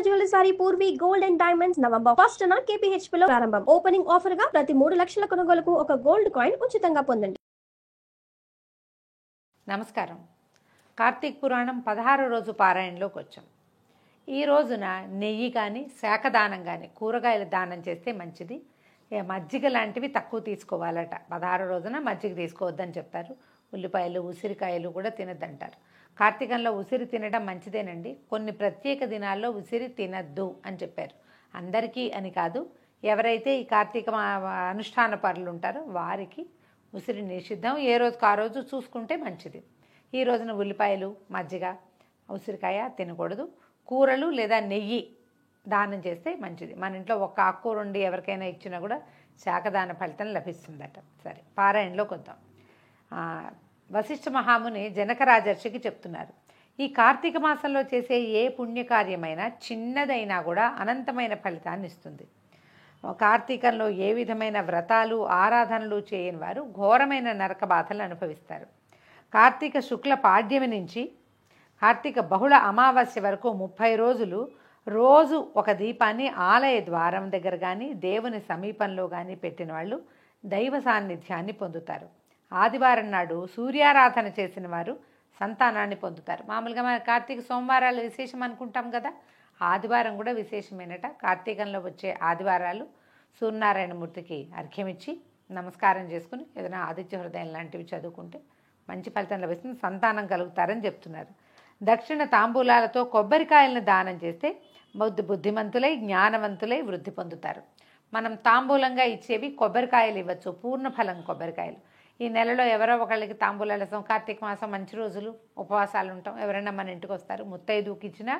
Jewellery sorry Purvi gold and diamonds November 1st KPHP లో ప్రారంభం. Opening offer గా ప్రతి 3 లక్షల కొనుగోలుకు ఒక గోల్డ్ కాయిన్ ఉచితంగా పొందండి. నమస్కారం. కార్తీక పురాణం 16వ రోజు పారాయణలోకి వచ్చాం. ఈ రోజున నెయ్యి కానీ శాఖదానం కానీ కూరగాయల దానం చేస్తే మంచిది. మజ్జిగ లాంటివి తక్కువ తీసుకోవాలట. 16వ రోజున మజ్జిగ తీసుకోవద్దని చెప్తారు. ఉల్లిపాయలు ఉసిరికాయలు కూడా తినద్దంటారు. కార్తీకంలో ఉసిరి తినడం మంచిదేనండి. కొన్ని ప్రత్యేక దినాల్లో ఉసిరి తినద్దు అని చెప్పారు. అందరికీ అని కాదు, ఎవరైతే ఈ కార్తీక అనుష్ఠాన పరులు ఉంటారో వారికి ఉసిరి నిషిద్ధం. ఏ రోజుకు ఆ రోజు చూసుకుంటే మంచిది. ఈ రోజున ఉల్లిపాయలు మజ్జిగ ఉసిరికాయ తినకూడదు. కూరలు లేదా నెయ్యి దానం చేస్తే మంచిది. మన ఇంట్లో ఒక ఆకుకూర ఉండి ఎవరికైనా ఇచ్చినా కూడా శాఖదాన ఫలితం లభిస్తుందట. సరే, పారాయణలోకి వద్దాం. వశిష్ఠ మహాముని జనక రాజర్షికి చెప్తున్నారు, ఈ కార్తీక మాసంలో చేసే ఏ పుణ్యకార్యమైనా చిన్నదైనా కూడా అనంతమైన ఫలితాన్ని ఇస్తుంది. కార్తీకంలో ఏ విధమైన వ్రతాలు ఆరాధనలు చేయని వారు ఘోరమైన నరక బాధలు అనుభవిస్తారు. కార్తీక శుక్ల పాడ్యమి నుంచి కార్తీక బహుళ అమావాస్య వరకు 30 రోజులు రోజు ఒక దీపాన్ని ఆలయ ద్వారం దగ్గర కానీ దేవుని సమీపంలో కానీ పెట్టిన వాళ్ళు దైవ సాన్నిధ్యాన్ని పొందుతారు. ఆదివారం నాడు సూర్యారాధన చేసిన వారు సంతానాన్ని పొందుతారు. మామూలుగా మన కార్తీక సోమవారాలు విశేషం అనుకుంటాం కదా, ఆదివారం కూడా విశేషమేనట. కార్తీకంలో వచ్చే ఆదివారాలు సూర్యనారాయణమూర్తికి అర్ఘ్యమిచ్చి నమస్కారం చేసుకుని ఏదైనా ఆదిత్య హృదయం లాంటివి చదువుకుంటే మంచి ఫలితం లభిస్తుంది, సంతానం కలుగుతారని చెప్తున్నారు. దక్షిణ తాంబూలాలతో కొబ్బరికాయలను దానం చేస్తే బుద్ధిమంతులై జ్ఞానవంతులై వృద్ధి పొందుతారు. మనం తాంబూలంగా ఇచ్చేవి కొబ్బరికాయలు ఇవ్వచ్చు, పూర్ణఫలం కొబ్బరికాయలు. ఈ నెలలో ఎవరో ఒకళ్ళకి తాంబూలాల కార్తీక మాసం మంచి రోజులు ఉపవాసాలు ఉంటాం. ఎవరైనా మన ఇంటికి వస్తారు. ముత్తైదుకి ఇచ్చినా,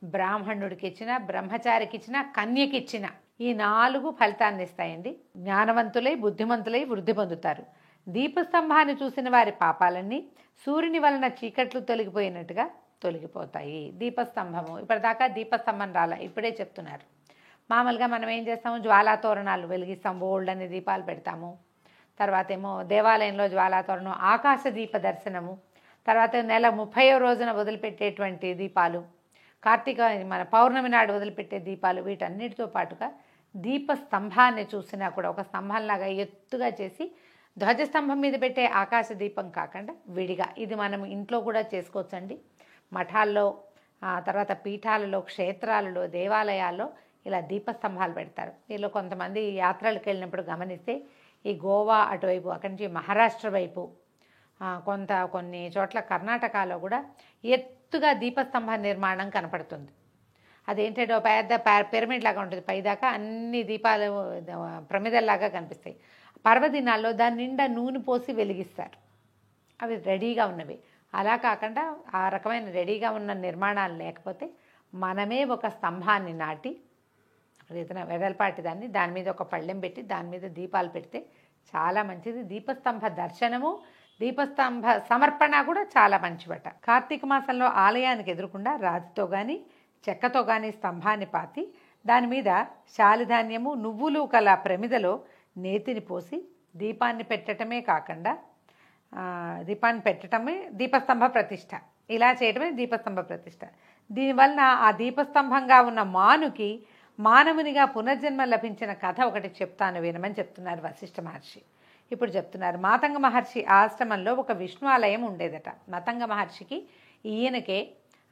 బ్రాహ్మణుడికి ఇచ్చినా, బ్రహ్మచారికి ఇచ్చినా, కన్యకి ఇచ్చినా ఈ 4 ఫలితాన్ని ఇస్తాయండి. జ్ఞానవంతులై బుద్ధిమంతులై వృద్ధి పొందుతారు. దీపస్తంభాన్ని చూసిన వారి పాపాలన్నీ సూర్యుని వలన చీకట్లు తొలగిపోయినట్టుగా తొలగిపోతాయి. దీపస్తంభము ఇప్పటిదాకా దీపస్తంభం రాలా, ఇప్పుడే చెప్తున్నారు. మామూలుగా మనం ఏం చేస్తాము, జ్వాలా తోరణాలు వెలిగిస్తాము, బోల్డ్ అనే దీపాలు పెడతాము. తర్వాత ఏమో దేవాలయంలో జ్వాలాతోరణం, ఆకాశ దీప దర్శనము, తర్వాత నెల 30వ రోజున వదిలిపెట్టేటువంటి దీపాలు, కార్తీక మన పౌర్ణమి నాడు వదిలిపెట్టే దీపాలు, వీటన్నిటితో పాటుగా దీపస్తంభాన్ని చూసినా కూడా ఒక స్తంభంలాగా ఎత్తుగా చేసి ధ్వజస్తంభం మీద పెట్టే ఆకాశ దీపం కాకుండా విడిగా, ఇది మనం ఇంట్లో కూడా చేసుకోవచ్చండి. మఠాల్లో, తర్వాత పీఠాలలో, క్షేత్రాలలో, దేవాలయాల్లో ఇలా దీపస్తంభాలు పెడతారు. వీళ్ళు కొంతమంది యాత్రలకు వెళ్ళినప్పుడు గమనిస్తే ఈ గోవా అటువైపు, అక్కడి నుంచి మహారాష్ట్ర వైపు, కొన్ని చోట్ల కర్ణాటకలో కూడా ఎత్తుగా దీపస్తంభ నిర్మాణం కనపడుతుంది. అదేంటంటే పెద్ద పిరమిడ్ లాగా ఉంటుంది, పైదాకా అన్ని దీపాలు ప్రమిదల్లాగా కనిపిస్తాయి. పర్వదినాల్లో దాని నిండా నూనె పోసి వెలిగిస్తారు. అవి రెడీగా ఉన్నవి. అలా కాకుండా ఆ రకమైన రెడీగా ఉన్న నిర్మాణాలు లేకపోతే మనమే ఒక స్తంభాన్ని నాటి ఏదైనా వెడల్పాటి దాని మీద ఒక పళ్ళెం పెట్టి దాని మీద దీపాలు పెడితే చాలా మంచిది. దీపస్తంభ దర్శనము, దీపస్తంభ సమర్పణ కూడా చాలా మంచివట. కార్తీక మాసంలో ఆలయానికి ఎదురుకుండా రాతితో కానీ చెక్కతో కానీ స్తంభాన్ని పాతి దాని మీద శాలిధాన్యము నువ్వులు కల ప్రమిదలో నేతిని పోసి దీపాన్ని పెట్టడమే కాకుండా దీపస్తంభ ప్రతిష్ఠ, ఇలా చేయడమే దీపస్తంభ ప్రతిష్ఠ. దీనివలన ఆ దీపస్తంభంగా ఉన్న మానుకి మానవునిగా పునర్జన్మ లభించిన కథ ఒకటి చెప్తాను వినమని చెప్తున్నారు వశిష్ఠ మహర్షి. ఇప్పుడు చెప్తున్నారు, మాతంగ మహర్షి ఆశ్రమంలో ఒక విష్ణు ఆలయం ఉండేదట. మాతంగ మహర్షికి ఈయనకే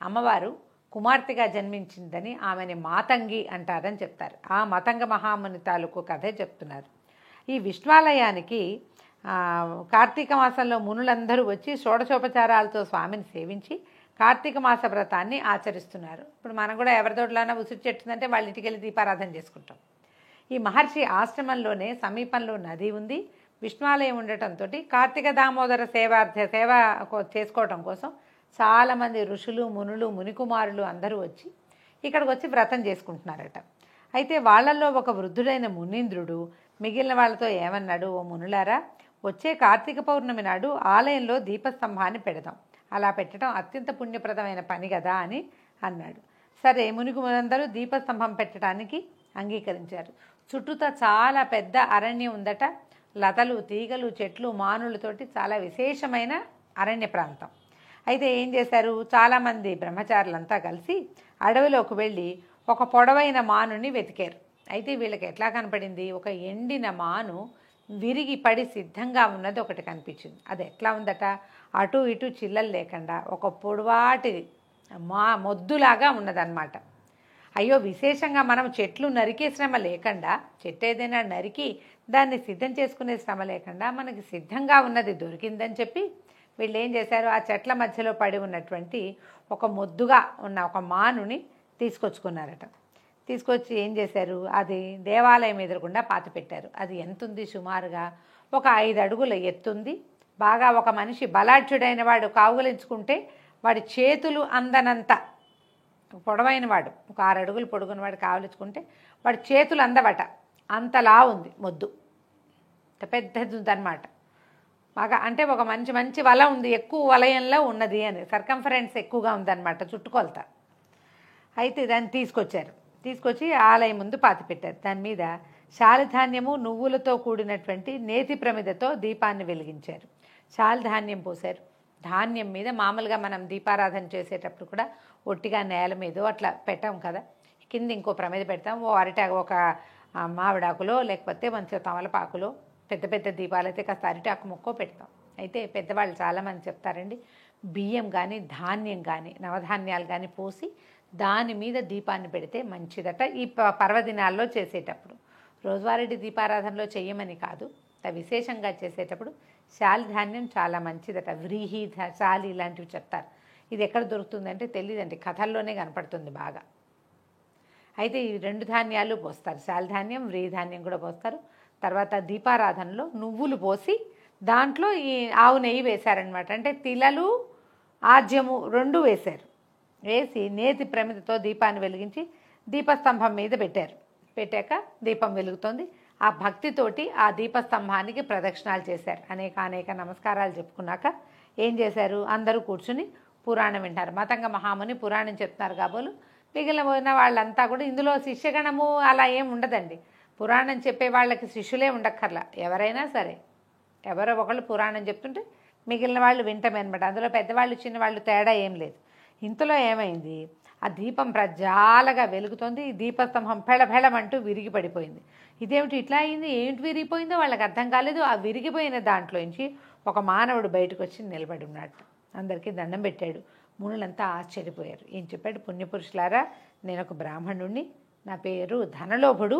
అమ్మవారు కుమార్తెగా జన్మించిందని ఆమెని మాతంగి అంటారని చెప్తారు. ఆ మాతంగ మహాముని తాలూకు కథే చెప్తున్నారు. ఈ విష్ణువాలయానికి కార్తీక మాసంలో మునులందరూ వచ్చి షోడశోపచారాలతో స్వామిని సేవించి కార్తీక మాస వ్రతాన్ని ఆచరిస్తున్నారు. ఇప్పుడు మనం కూడా ఎవరితోట్లైనా ఉసిరి చెట్టుందంటే వాళ్ళ ఇంటికి వెళ్ళి దీపారాధన చేసుకుంటాం. ఈ మహర్షి ఆశ్రమంలోనే సమీపంలో నది ఉంది. విష్ణువాలయం ఉండటంతో కార్తీక దామోదర సేవ చేసుకోవటం కోసం చాలామంది ఋషులు, మునులు, మునికుమారులు అందరూ వచ్చి ఇక్కడికి వచ్చి వ్రతం చేసుకుంటున్నారట. అయితే వాళ్ళల్లో ఒక వృద్ధుడైన మునీంద్రుడు మిగిలిన వాళ్ళతో ఏమన్నాడు, ఓ మునులారా, వచ్చే కార్తీక పౌర్ణమి నాడు ఆలయంలో దీపస్తంభాన్ని పెడదాం. అలా పెట్టడం అత్యంత పుణ్యప్రదమైన పని కదా అని అన్నాడు. సరే, మునులందరూ దీపస్తంభం పెట్టడానికి అంగీకరించారు. చుట్టూతా చాలా పెద్ద అరణ్యం ఉందట. లతలు, తీగలు, చెట్లు, మానులతోటి చాలా విశేషమైన అరణ్య ప్రాంతం. అయితే ఏం చేశారు, చాలామంది బ్రహ్మచారులంతా కలిసి అడవిలోకి వెళ్ళి ఒక పొడవైన మానుని వెతికారు. అయితే వీళ్ళకి ఎట్లా కనపడింది, ఒక ఎండిన మాను విరిగి పడి సిద్ధంగా ఉన్నది ఒకటి కనిపించింది. అది ఎట్లా ఉందట, అటు ఇటు చిల్లలు లేకుండా ఒక పొడవాటి మొద్దులాగా ఉన్నదన్నమాట. అయ్యో, విశేషంగా మనం చెట్లు నరికే శ్రమ లేకుండా, చెట్టు ఏదైనా నరికి దాన్ని సిద్ధం చేసుకునే శ్రమ లేకుండా మనకి సిద్ధంగా ఉన్నది దొరికిందని చెప్పి వీళ్ళు ఏం చేశారు, ఆ చెట్ల మధ్యలో పడి ఉన్నటువంటి ఒక మొద్దుగా ఉన్న ఒక మానుని తీసుకొచ్చుకున్నారట. తీసుకొచ్చి ఏం చేశారు, అది దేవాలయం ఎదురకుండా పాతిపెట్టారు. అది ఎంతుంది, సుమారుగా ఒక 5 అడుగుల ఎత్తుంది. బాగా ఒక మనిషి బలాఢ్యుడైన వాడు కావుగలించుకుంటే వాడి చేతులు అందనంత పొడవైన వాడు, ఒక 6 అడుగులు పొడుగున వాడు కావలించుకుంటే వాడి చేతులు అందవట, అంతలా ఉంది మొద్దు, పెద్దది ఉందన్నమాట. బాగా అంటే ఒక మంచి వల ఉంది, ఎక్కువ వలయంలో ఉన్నది అని, సర్కంఫరెన్స్ ఎక్కువగా ఉందన్నమాట చుట్టుకొలత. అయితే దాన్ని తీసుకొచ్చి ఆలయం ముందు పాతిపెట్టారు. దాని మీద శాలిధాన్యము నువ్వులతో కూడినటువంటి నేతి ప్రమిదతో దీపాన్ని వెలిగించారు. శాలిధాన్యం పోశారు. ధాన్యం మీద మామూలుగా మనం దీపారాధన చేసేటప్పుడు కూడా ఒట్టిగా నేల మీదో అట్లా పెట్టాం కదా, కింద ఇంకో ప్రమిద పెడతాం. ఓ అరిటాకు, ఒక మామిడాకులో లేకపోతే మంచిగా తమలపాకులో, పెద్ద దీపాలైతే కాస్త అరిటాకు ముక్కో పెడతాం. అయితే పెద్దవాళ్ళు చాలామంది చెప్తారండి, బియ్యం కానీ ధాన్యం కానీ నవధాన్యాలు కానీ పోసి దాని మీద దీపాన్ని పెడితే మంచిదట. ఈ పర్వదినాల్లో చేసేటప్పుడు, రోజువారీ దీపారాధనలో చెయ్యమని కాదు, విశేషంగా చేసేటప్పుడు శాలిధాన్యం చాలా మంచిదట. వ్రీహి, శాలి ఇలాంటివి చెప్తారు. ఇది ఎక్కడ దొరుకుతుందంటే తెలియదండి, కథల్లోనే కనపడుతుంది బాగా. అయితే ఈ 2 ధాన్యాలు పోస్తారు, శాలిధాన్యం వ్రీధాన్యం కూడా పోస్తారు. తర్వాత దీపారాధనలో నువ్వులు పోసి దాంట్లో ఈ ఆవు నెయ్యి వేశారనమాట. అంటే తిలలు ఆజ్యము 2 వేశారు. వేసి నేతి ప్రమిదతో దీపాన్ని వెలిగించి దీపస్తంభం మీద పెట్టాక దీపం వెలుగుతోంది. ఆ భక్తితోటి ఆ దీపస్తంభానికి ప్రదక్షిణాలు చేశారు. అనేక నమస్కారాలు చెప్పుకున్నాక ఏం చేశారు, అందరూ కూర్చుని పురాణం వింటారు. మతంగ మహాముని పురాణం చెప్తున్నారు కాబోలు మిగిలిన వాళ్ళంతా కూడా, ఇందులో శిష్యగణము అలా ఏం ఉండదండి. పురాణం చెప్పే వాళ్ళకి శిష్యులే ఉండక్కర్లా, ఎవరైనా సరే ఎవరో ఒకళ్ళు పురాణం చెప్తుంటే మిగిలిన వాళ్ళు వింటమే అనమాట. అందులో పెద్దవాళ్ళు చిన్నవాళ్ళు తేడా ఏం లేదు. ఇంతలో ఏమైంది, ఆ దీపం ప్రజ్వాలగా వెలుగుతోంది. ఈ దీపస్తంభం పెళపెళమంటూ విరిగి పడిపోయింది. ఇదేమిటి ఇట్లా అయింది, ఏంటి విరిగిపోయిందో వాళ్ళకి అర్థం కాలేదు. ఆ విరిగిపోయిన దాంట్లోంచి ఒక మానవుడు బయటకు వచ్చి నిలబడి ఉన్నట్టు అందరికీ దండం పెట్టాడు. మునులంతా ఆశ్చర్యపోయారు. ఏం చెప్పాడు, పుణ్యపురుషులారా, నేను ఒక బ్రాహ్మణుణ్ణి, నా పేరు ధనలోభుడు,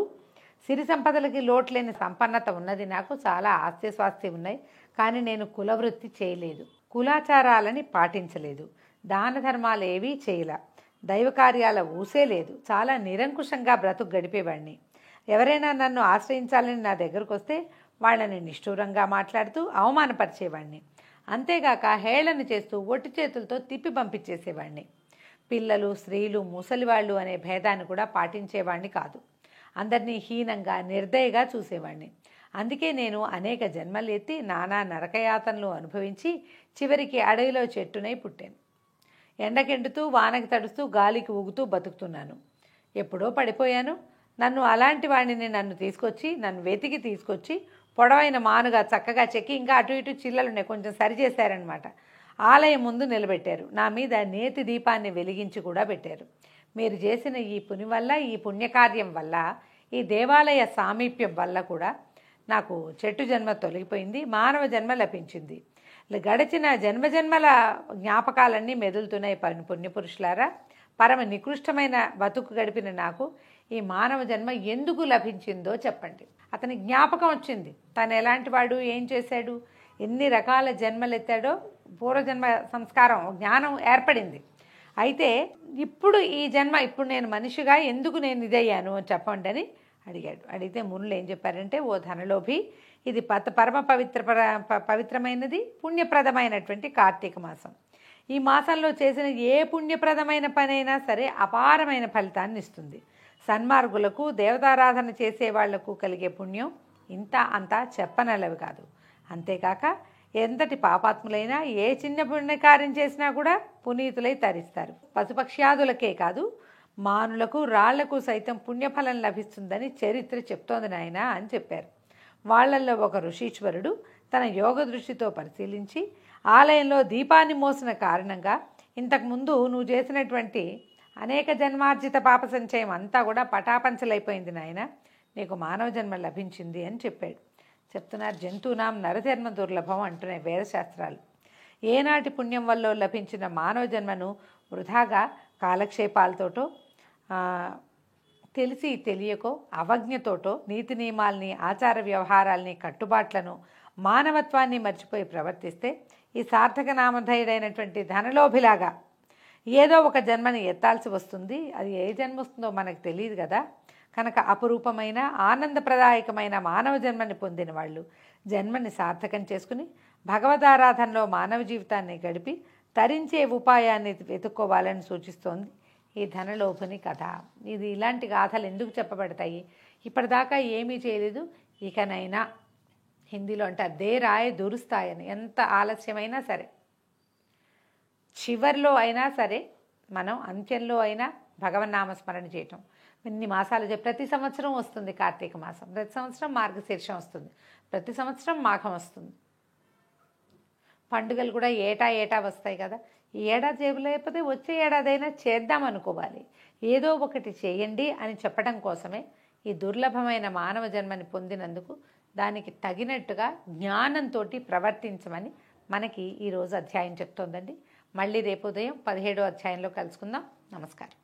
సిరి సంపదలకి లోట్లేని సంపన్నత ఉన్నది, నాకు చాలా ఆస్తిస్వాస్తి ఉన్నాయి. కానీ నేను కులవృత్తి చేయలేదు, కులాచారాలని పాటించలేదు, దాన ధర్మాలు ఏవీ చేయలా, దైవ కార్యాల ఊసే లేదు, చాలా నిరంకుశంగా బ్రతుకు గడిపేవాడిని. ఎవరైనా నన్ను ఆశ్రయించాలని నా దగ్గరకు వస్తే వాళ్ళని నిష్ఠూరంగా మాట్లాడుతూ అవమానపరిచేవాడిని. అంతేగాక హేళన చేస్తూ ఒట్టి చేతులతో తిప్పి పంపించేసేవాడిని. పిల్లలు, స్త్రీలు, ముసలివాళ్ళు అనే భేదాన్ని కూడా పాటించేవాడిని కాదు. అందరినీ హీనంగా, నిర్దయగా చూసేవాడిని. అందుకే నేను అనేక జన్మలు ఎత్తి నానా నరకయాతనలు అనుభవించి చివరికి అడవిలో చెట్టునై పుట్టాను. ఎండకెండుతూ, వానకి తడుస్తూ, గాలికి ఊగుతూ బతుకుతున్నాను. ఎప్పుడో పడిపోయాను. అలాంటి వాడిని నన్ను వెతికి తీసుకొచ్చి పొడవైన మానుగా చక్కగా చెక్కి, ఇంకా అటు ఇటు చిల్లలున్నాయి, కొంచెం సరిచేశారనమాట. ఆలయం ముందు నిలబెట్టారు. నా మీద నేతి దీపాన్ని వెలిగించి కూడా పెట్టారు. మీరు చేసిన ఈ పుణ్యం వల్ల, ఈ పుణ్యకార్యం వల్ల, ఈ దేవాలయ సామీప్యం వల్ల కూడా నాకు చెట్టు జన్మ తొలగిపోయింది, మానవ జన్మ లభించింది. గడిచిన జన్మజన్మల జ్ఞాపకాలన్నీ మెదులుతున్నాయి. పుణ్యపురుషులారా, పరమ నికృష్టమైన బతుకు గడిపిన నాకు ఈ మానవ జన్మ ఎందుకు లభించిందో చెప్పండి. అతని జ్ఞాపకం వచ్చింది, తను ఎలాంటి వాడు, ఏం చేశాడు, ఎన్ని రకాల జన్మలు ఎత్తాడో, పూర్వజన్మ సంస్కారం, జ్ఞానం ఏర్పడింది. అయితే ఇప్పుడు ఈ జన్మ, ఇప్పుడు నేను మనిషిగా ఎందుకు నేను ఇదయ్యాను అని చెప్పండి అని అడిగాడు. అడిగితే మునులు ఏం చెప్పారంటే, ఓ ధనలోభి, ఇది పరమ పవిత్రమైనది, పుణ్యప్రదమైనటువంటి కార్తీక మాసం. ఈ మాసంలో చేసిన ఏ పుణ్యప్రదమైన పనైనా సరే అపారమైన ఫలితాన్ని ఇస్తుంది. సన్మార్గులకు, దేవతారాధన చేసేవాళ్లకు కలిగే పుణ్యం ఇంత అంతా చెప్పనలవి కాదు. అంతేకాక ఎంతటి పాపాత్ములైనా ఏ చిన్న పుణ్యకార్యం చేసినా కూడా పునీతులై తరిస్తారు. పశుపక్ష్యాదులకే కాదు, మానులకు, రాళ్లకు సైతం పుణ్యఫలం లభిస్తుందని చరిత్ర చెప్తోంది నాయన అని చెప్పారు. వాళ్లల్లో ఒక ఋషీశ్వరుడు తన యోగ దృష్టితో పరిశీలించి, ఆలయంలో దీపాన్ని మోసిన కారణంగా ఇంతకుముందు నువ్వు చేసినటువంటి అనేక జన్మార్జిత పాప సంచయం అంతా కూడా పటాపంచలైపోయింది నాయన, నీకు మానవ జన్మ లభించింది అని చెప్పాడు. చెప్తున్నారు, జంతువునాం నరజన్మ దుర్లభం అంటున్నాయి వేదశాస్త్రాలు. ఏనాటి పుణ్యం వల్ల లభించిన మానవ జన్మను వృధాగా కాలక్షేపాలతోటో తెలిసి తెలియకో అవజ్ఞతోటో నీతి నియమాల్ని, ఆచార వ్యవహారాల్ని, కట్టుబాట్లను, మానవత్వాన్ని మర్చిపోయి ప్రవర్తిస్తే ఈ సార్థక నామధేయుడైనటువంటి ధనలోభిలాగా ఏదో ఒక జన్మని ఎత్తాల్సి వస్తుంది. అది ఏ జన్మ వస్తుందో మనకు తెలియదు కదా. కనుక అపురూపమైన ఆనందప్రదాయకమైన మానవ జన్మని పొందిన వాళ్ళు జన్మని సార్థకం చేసుకుని భగవదారాధనలో మానవ జీవితాన్ని గడిపి తరించే ఉపాయాన్ని వెతుక్కోవాలని సూచిస్తోంది ఈ ధనలోభుని కథ. ఇది ఇలాంటి గాథలు ఎందుకు చెప్పబడతాయి? ఇప్పటిదాకా ఏమీ చేయలేదు, ఇకనైనా హిందీలో అంటారు దేర్ ఆయే దురుస్తాయని. ఎంత ఆలస్యమైనా సరే, చివర్లో అయినా సరే, మనం అంత్యంలో అయినా భగవన్నామస్మరణ చేయటం. ఇన్ని మాసాలు ప్రతి సంవత్సరం వస్తుంది కార్తీక మాసం, ప్రతి సంవత్సరం మార్గశీర్షం వస్తుంది, ప్రతి సంవత్సరం మాఘం వస్తుంది. పండుగలు కూడా ఏటా వస్తాయి కదా. ఈ ఏడాది చేయలేకపోతే వచ్చే ఏడాదైనా చేద్దాం అనుకోవాలి. ఏదో ఒకటి చేయండి అని చెప్పడం కోసమే ఈ దుర్లభమైన మానవ జన్మని పొందినందుకు దానికి తగినట్టుగా జ్ఞానంతో ప్రవర్తించమని మనకి ఈరోజు అధ్యాయం చెప్తోందండి. మళ్ళీ రేపు ఉదయం 17వ అధ్యాయంలో కలుసుకుందాం. నమస్కారం.